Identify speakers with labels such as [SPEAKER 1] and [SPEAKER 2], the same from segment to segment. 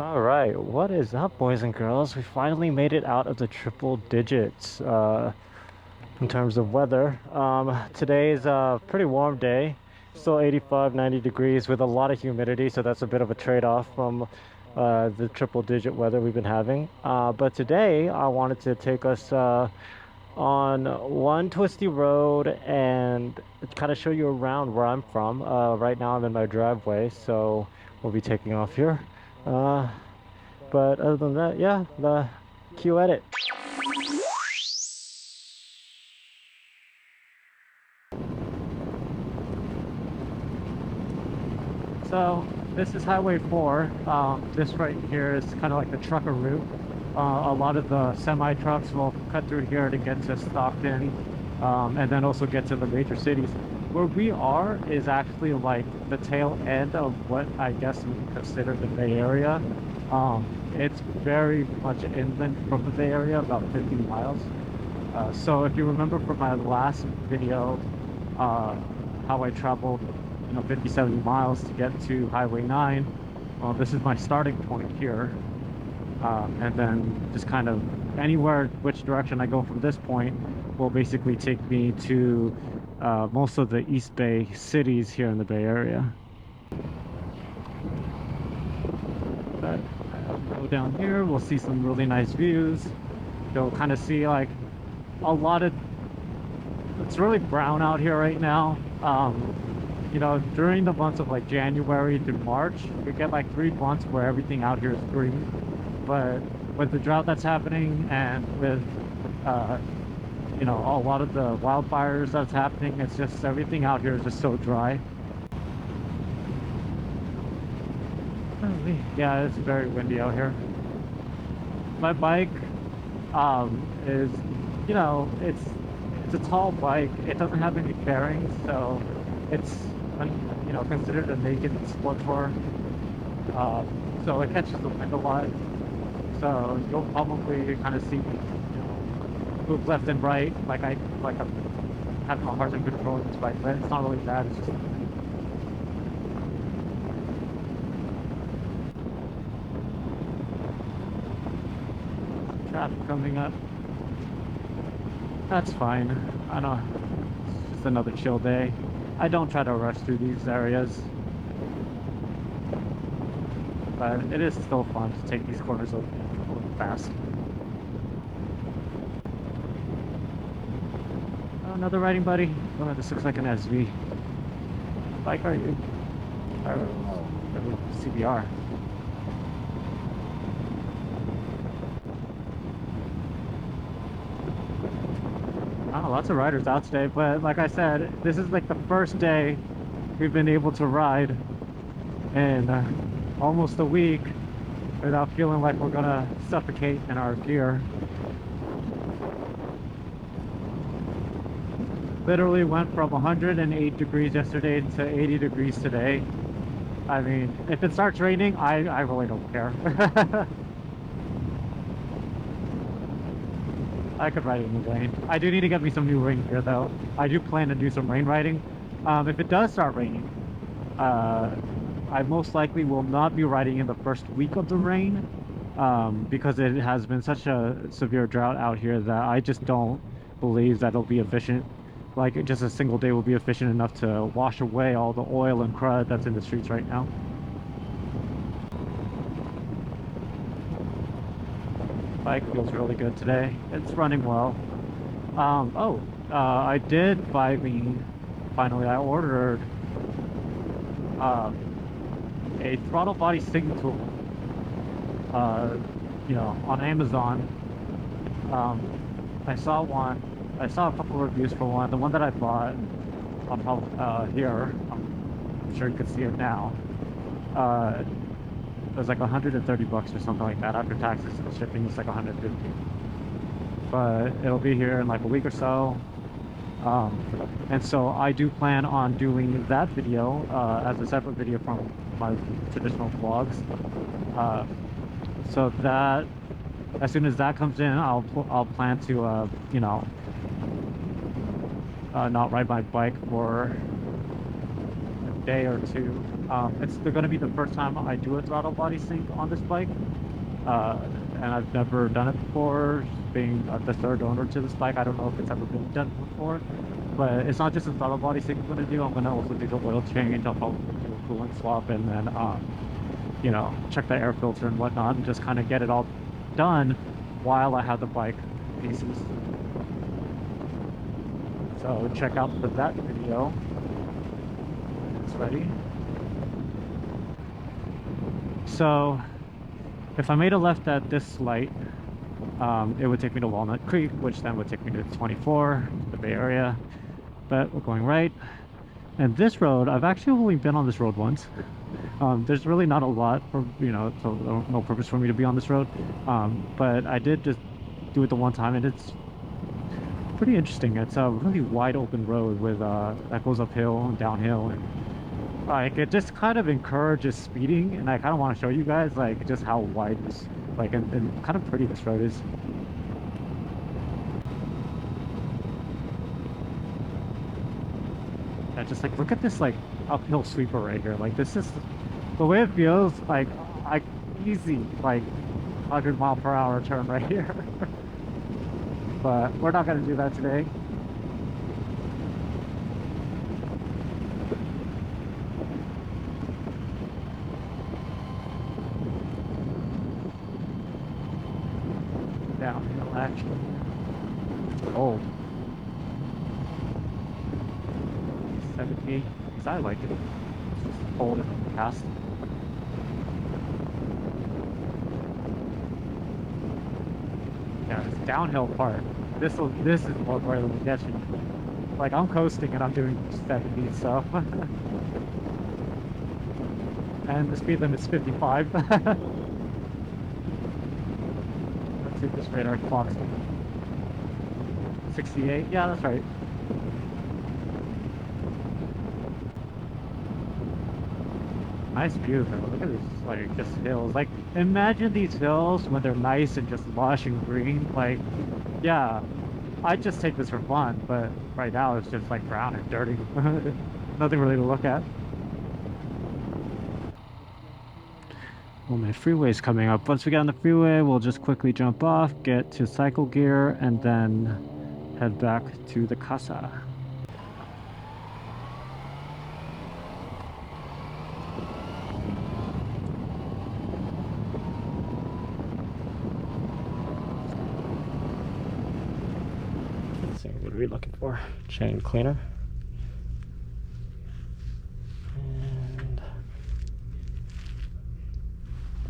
[SPEAKER 1] All right, what is up, boys and girls? We finally made it out of the triple digits in terms of weather. Today is a pretty warm day, still 85, 90 degrees with a lot of humidity, so that's a bit of a trade-off from the triple digit weather we've been having. But today I wanted to take us on one twisty road and kind of show you around where I'm from. Right now I'm in my driveway, so we'll be taking off here. Uh, but other than that, yeah, the Q edit. So this is Highway 4. This right here is kind of like the trucker route. A lot of the semi trucks will cut through here to get to Stockton, and then also get to the major cities. Where we are is actually like the tail end of what I guess we consider the Bay Area. It's very much inland from the Bay Area, about 50 miles. So if you remember from my last video, how I traveled, 50, 70 miles to get to Highway 9, well, this is my starting point here. And then just kind of anywhere, which direction I go from this point will basically take me to most of the East Bay cities here in the Bay Area. But go down here, we'll see some really nice views. You'll kind of see like a lot of, it's really brown out here right now. During the months of like January to March, we get like 3 months where everything out here is green. But with the drought that's happening and with, a lot of the wildfires that's happening, it's just everything out here is just so dry. Yeah, it's very windy out here. My bike is, it's a tall bike. It doesn't have any bearings, so it's considered a naked sport tour. So it catches the wind a lot. So you'll probably kind of see me, move left and right, like I'm having a hard time controlling this bike, but it's not really bad. It's just traffic coming up. That's fine. I know it's just another chill day. I don't try to rush through these areas, but it is still fun to take these corners a little fast. Oh, another riding buddy. Oh, this looks like an SV. Bike are you? Or CBR. Oh, lots of riders out today, but like I said, this is like the first day we've been able to ride in almost a week without feeling like we're gonna suffocate in our gear. Literally went from 108 degrees yesterday to 80 degrees today. I mean, if it starts raining, I really don't care. I could ride it in the rain. I do need to get me some new rain gear though. I do plan to do some rain riding. If it does start raining, I most likely will not be riding in the first week of the rain, because it has been such a severe drought out here that I just don't believe that it'll be efficient. Like just a single day will be efficient enough to wash away all the oil and crud that's in the streets right now. Bike feels really good today. It's running well. I did buy me, finally I ordered a throttle body sticking tool, on Amazon. I saw a couple of reviews for one. The one that I bought, I'll probably, here, I'm sure you can see it now. It was like 130 bucks or something like that. After taxes and shipping, it's like 150. But it'll be here in like a week or so. And so I do plan on doing that video as a separate video from my traditional vlogs. So that as soon as that comes in, I'll plan to not ride my bike for day or two. It's going to be the first time I do a throttle body sync on this bike, and I've never done it before. Being the third owner to this bike, I don't know if it's ever been done before. But it's not just a throttle body sync I'm going to do. I'm going to also do the oil change. I'll probably do a coolant swap, and then you know, check the air filter and whatnot, and just kind of get it all done while I have the bike pieces. So check out for that video. It's ready. So if I made a left at this light, it would take me to Walnut Creek, which then would take me to 24, the Bay Area. But we're going right. And this road, I've actually only been on this road once. There's really not a lot for, you know, so no purpose for me to be on this road. But I did just do it the one time, and it's pretty interesting. It's a really wide open road with that goes uphill and downhill, and like it just kind of encourages speeding. And I kind of want to show you guys like just how wide this, like, and kind of pretty this road is. Yeah, just like look at this like uphill sweeper right here. Like this is the way it feels, like easy like 100-mile-per-hour turn right here. But we're not going to do that today. Downhill actually. Oh. 70, because I like it. It's just hold it fast. Yeah, this downhill part. This is more where it'll get you. Like I'm coasting and I'm doing 70, so. And the speed limit's 55. Let's see if this radar clock's 68. Yeah, that's right. Nice view though. Look at this, like just hills. Like imagine these hills when they're nice and just lush and green. Like, yeah, I just take this for fun, but right now it's just like brown and dirty. Nothing really to look at. Well, my freeway's coming up. Once we get on the freeway, we'll just quickly jump off, get to cycle gear, and then head back to the casa. What are we looking for? Chain cleaner. And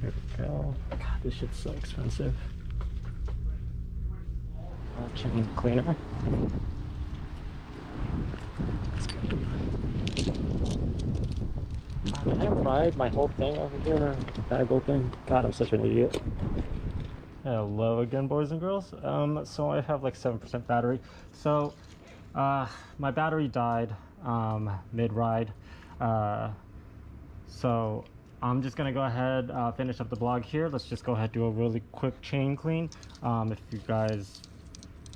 [SPEAKER 1] there we go. God, this shit's so expensive. Chain cleaner. Did I ride my whole thing over here? Bag open. God, I'm such an idiot. Hello again, boys and girls. So I have like 7% battery. So my battery died mid-ride. So I'm just gonna go ahead finish up the vlog here. Let's just go ahead do a really quick chain clean. If you guys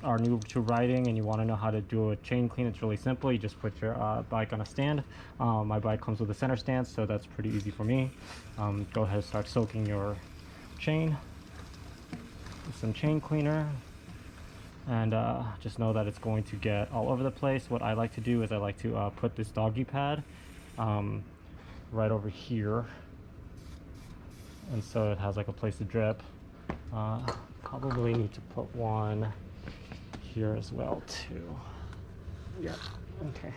[SPEAKER 1] are new to riding and you want to know how to do a chain clean, it's really simple. You just put your bike on a stand. My bike comes with a center stand, so that's pretty easy for me. Go ahead and start soaking your chain. Some chain cleaner, and just know that it's going to get all over the place. What I like to do is I like to put this doggy pad right over here, and so it has like a place to drip. Probably need to put one here as well too. Yeah, okay.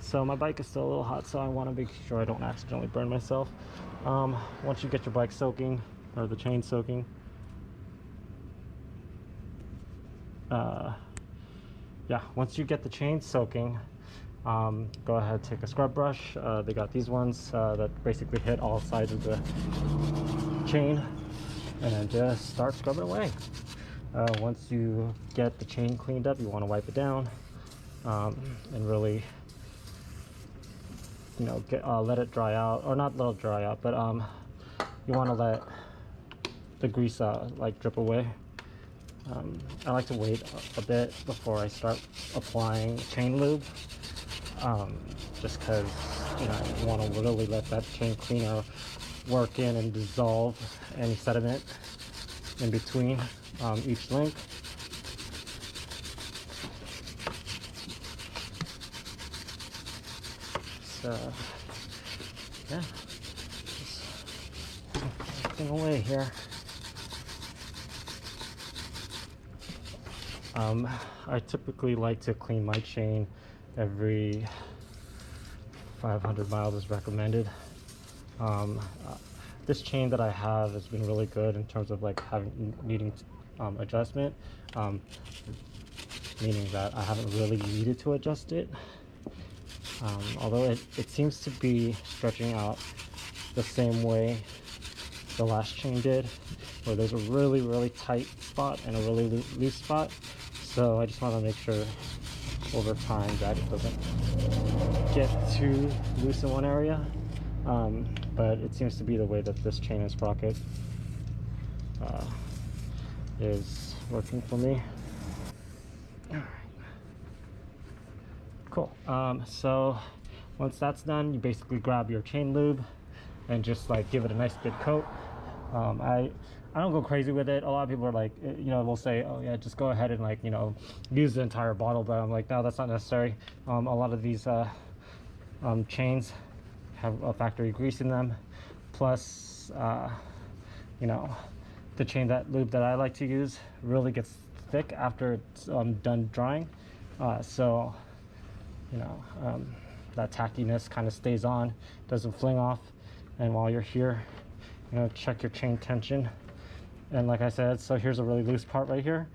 [SPEAKER 1] So my bike is still a little hot, so I want to make sure I don't accidentally burn myself. Once you get your bike soaking, or the chain soaking, yeah, once you get the chain soaking, go ahead, take a scrub brush. They got these ones that basically hit all sides of the chain, and just start scrubbing away. Once you get the chain cleaned up, you want to wipe it down and really, you know, let it dry out, or not let it dry out, but you want to let the grease like drip away. I like to wait a bit before I start applying chain lube, just because you want to really let that chain cleaner work in and dissolve any sediment in between each link. So yeah, just everything away here. I typically like to clean my chain every 500 miles is recommended. This chain that I have has been really good in terms of like needing adjustment, meaning that I haven't really needed to adjust it. Although it seems to be stretching out the same way the last chain did, where there's a really tight spot and a really loose spot. So I just want to make sure over time that it doesn't get too loose in one area. But it seems to be the way that this chain and sprocket is working for me. All right. Cool. So once that's done, you basically grab your chain lube and just like give it a nice good coat. I don't go crazy with it. A lot of people are like, you know, will say, oh yeah, just go ahead and like, you know, use the entire bottle. But I'm like, no, that's not necessary. A lot of these chains have a factory grease in them. Plus, you know, the chain lube that I like to use really gets thick after it's done drying. So, you know, that tackiness kind of stays on, doesn't fling off. And while you're here, you know, check your chain tension. And like I said, so here's a really loose part right here,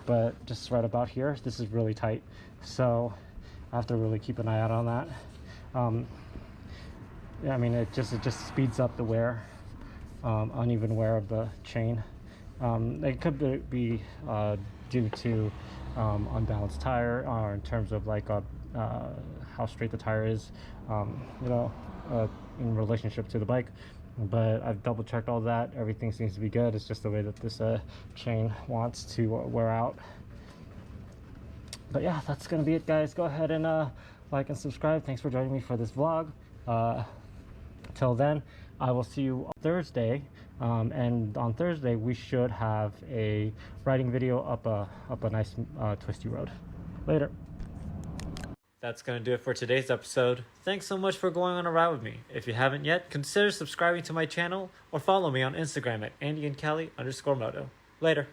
[SPEAKER 1] but just right about here, this is really tight. So I have to really keep an eye out on that. Yeah, I mean, it just speeds up the wear, uneven wear of the chain. It could be due to unbalanced tire, or in terms of like how straight the tire is, you know, in relationship to the bike. But I've double checked all that. Everything seems to be good. It's just the way that this chain wants to wear out. But yeah, that's gonna be it, guys. Go ahead and like and subscribe. Thanks for joining me for this vlog. Till then, I will see you on Thursday. And on Thursday we should have a riding video up a nice twisty road. Later. That's going to do it for today's episode. Thanks so much for going on a ride with me. If you haven't yet, consider subscribing to my channel or follow me on Instagram at AndyandCali_moto. Later.